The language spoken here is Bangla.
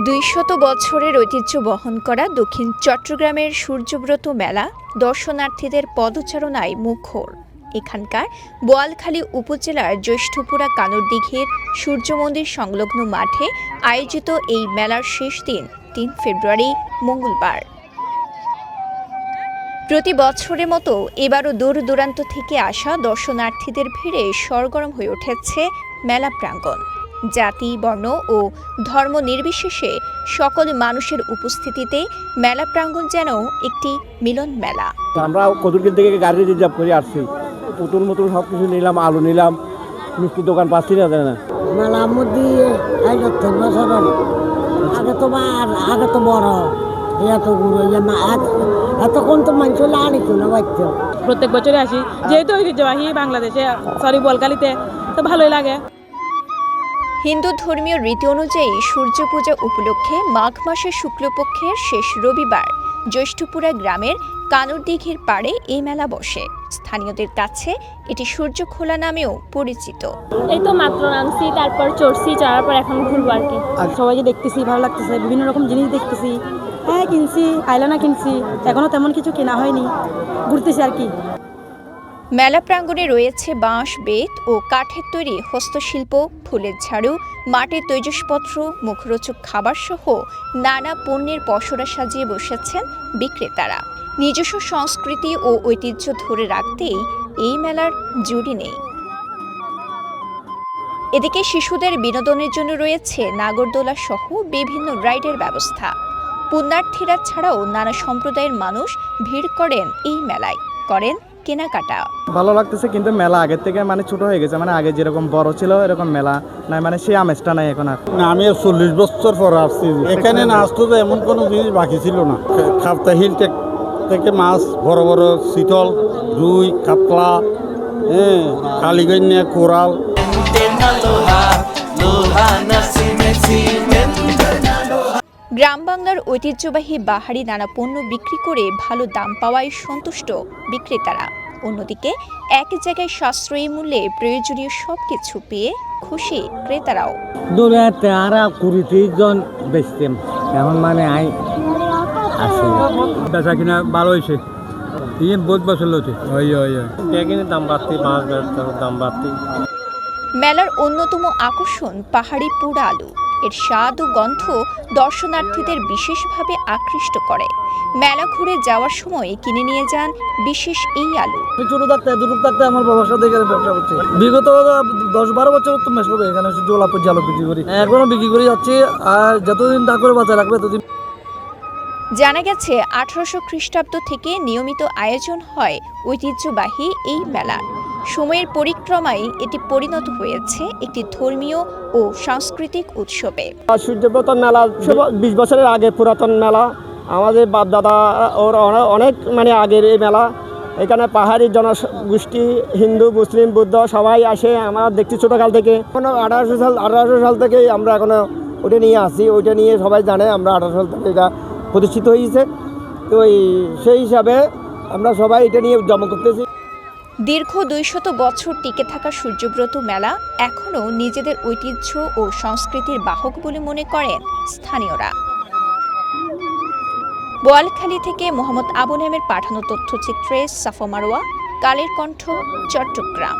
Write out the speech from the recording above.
200 বছরের ঐতিহ্য বহন করা দক্ষিণ চট্টগ্রামের সূর্যব্রত মেলা দর্শনার্থীদের পদচারণায় মুখর। এখানকার বোয়ালখালী উপজেলার জ্যৈষ্ঠপুরা কানুরদিঘির সূর্য মন্দির সংলগ্ন মাঠে আয়োজিত এই মেলার শেষ দিন 3 ফেব্রুয়ারি মঙ্গলবার। প্রতি বছরের মতো এবারও দূর দূরান্ত থেকে আসা দর্শনার্থীদের ভিড়ে সরগরম হয়ে উঠেছে মেলা প্রাঙ্গণ। জাতি, বর্ণ ও ধর্ম নির্বিশেষে সকল মানুষের উপস্থিতিতে মেলা প্রাঙ্গণ যেন একটি মিলন মেলা। আমরা কদুরকিল থেকে গাড়ি রিজার্ভ করে আসছি, পুতুল মুতুল সব কিছু নিলাম, আলু নিলাম, মিষ্টি দোকান পাচ্ছি না না মেলার মধ্যে আগে তো বড় এতক্ষণ তো মানুষ আনিত না বাচ্চা। প্রত্যেক বছরে আসি, যেহেতু ঐতিহ্যবাহী বাংলাদেশে বোয়ালখালীতে, তো ভালোই লাগে। হিন্দু ধর্মীয় রীতি অনুযায়ী সূর্য পূজা উপলক্ষে মাঘ মাসের শুক্লপক্ষের শেষ রবিবার জ্যৈষ্ঠপুরা গ্রামের কানুরদিঘির পাড়ে এই মেলা বসে। স্থানীয়দের কাছে এটি সূর্যখোলা নামেও পরিচিত। এই তো মাত্র নামছি, তারপর চড়ছি, চড়ার পর এখন ঘুরবো আর কি। আর সবাইকে দেখতেছি, ভালো লাগতেছে, বিভিন্ন রকম জিনিস দেখতেছি। হ্যাঁ কিনছি, আইলানা কিনছি, এখনো তেমন কিছু কেনা হয়নি, ঘুরতেছি আর কি। মেলা প্রাঙ্গণে রয়েছে বাঁশ, বেত ও কাঠের তৈরি হস্তশিল্প, ফুলের ঝাড়ু, মাটির তৈজসপত্র, মুখরোচক খাবার সহ নানা পণ্যের পসরা সাজিয়ে বসেছেন বিক্রেতারা। নিজস্ব সংস্কৃতি ও ঐতিহ্য ধরে রাখতেই এই মেলার জুড়ি নেই। এদিকে শিশুদের বিনোদনের জন্য রয়েছে নাগরদোলা সহ বিভিন্ন রাইডের ব্যবস্থা। পুণ্যার্থীরা ছাড়াও নানা সম্প্রদায়ের মানুষ ভিড় করেন এই মেলায়, করেন কেনাকাটা। ভালো লাগতেছে, কিন্তু মেলা আগের থেকে ছোট হয়ে গেছে। আগে যেরকম বড় ছিল এরকম মেলা নাই, সেই আমেজটা নাই এখন আর। আমি 40 বছর পর আসছি এখানে, না আসতো তো এমন কোনো জিনিস বাকি ছিল না। খাপ্তা হিল থেকে মাছ, বড় বড় শীতল, রুই, কাতলা, কালীগঞ্জা, কোরাল। গ্রাম বাংলার ঐতিহ্যবাহী বাহারি নানা পণ্য বিক্রি করে ভালো দাম পাওয়ায় সন্তুষ্ট বিক্রেতারা। অন্যদিকে এক জায়গায় সাশ্রয়ী মূল্যে প্রয়োজনীয় সবকিছু পেয়ে খুশি ক্রেতারাও। দূরাতে আর 20-30 জন বেচতেন, এখন আই আছে বেচা কিনা ভালো হয়েছে, বহুত বছর হচ্ছে। দাম বাড়তি, দাম বাড়তি। মেলার অন্যতম আকর্ষণ পাহাড়ি পোড়া আলু। এর স্বাদ ও গন্ধ দর্শনার্থীদের বিশেষভাবে আকৃষ্ট করে। মেলা ঘুরে যাওয়ার সময় কিনে নিয়ে যান বিশেষ এই আলু। ছোট থাকতে আমার বাবার সাথে এখানে ব্যবসা করছি। বিগত 10-12 বছর তো মেশ হবে এখানে জোলাপুর আলু বিক্রি করি, এখনো বিক্রি করে যাচ্ছি। আর যতদিন না করে বাজার রাখবে ততদিন। জানা গেছে 1800 খ্রিস্টাব্দ থেকে নিয়মিত আয়োজন হয় ঐতিহ্যবাহী এই মেলা। সময়ের পরিক্রমায় এটি পরিণত হয়েছে একটি ধর্মীয় ও সাংস্কৃতিক উৎসবে। সূর্যব্রত মেলা 20 বছরের আগে পুরাতন মেলা, আমাদের বাপ দাদা ওর অনেক আগের এই মেলা। এখানে পাহাড়ি জনগোষ্ঠী, হিন্দু, মুসলিম, বৌদ্ধ সবাই আসে। আমরা দেখছি ছোটকাল থেকে, 1800 সাল থেকেই আমরা এখনো ওইটা নিয়ে আসি। ওইটা নিয়ে সবাই জানে আমরা 1800 সাল থেকে এটা প্রতিষ্ঠিত হয়েছে। তো সেই হিসাবে আমরা সবাই এটা নিয়ে উদযাপন করতেছি। দীর্ঘ 200 বছর টিকে থাকা সূর্যব্রত মেলা এখনও নিজেদের ঐতিহ্য ও সংস্কৃতির বাহক বলে মনে করেন স্থানীয়রা। বোয়ালখালী থেকে মোহাম্মদ আবু নামের পাঠানো তথ্যচিত্রে সাফা মারওয়া, কালের কণ্ঠ, চট্টগ্রাম।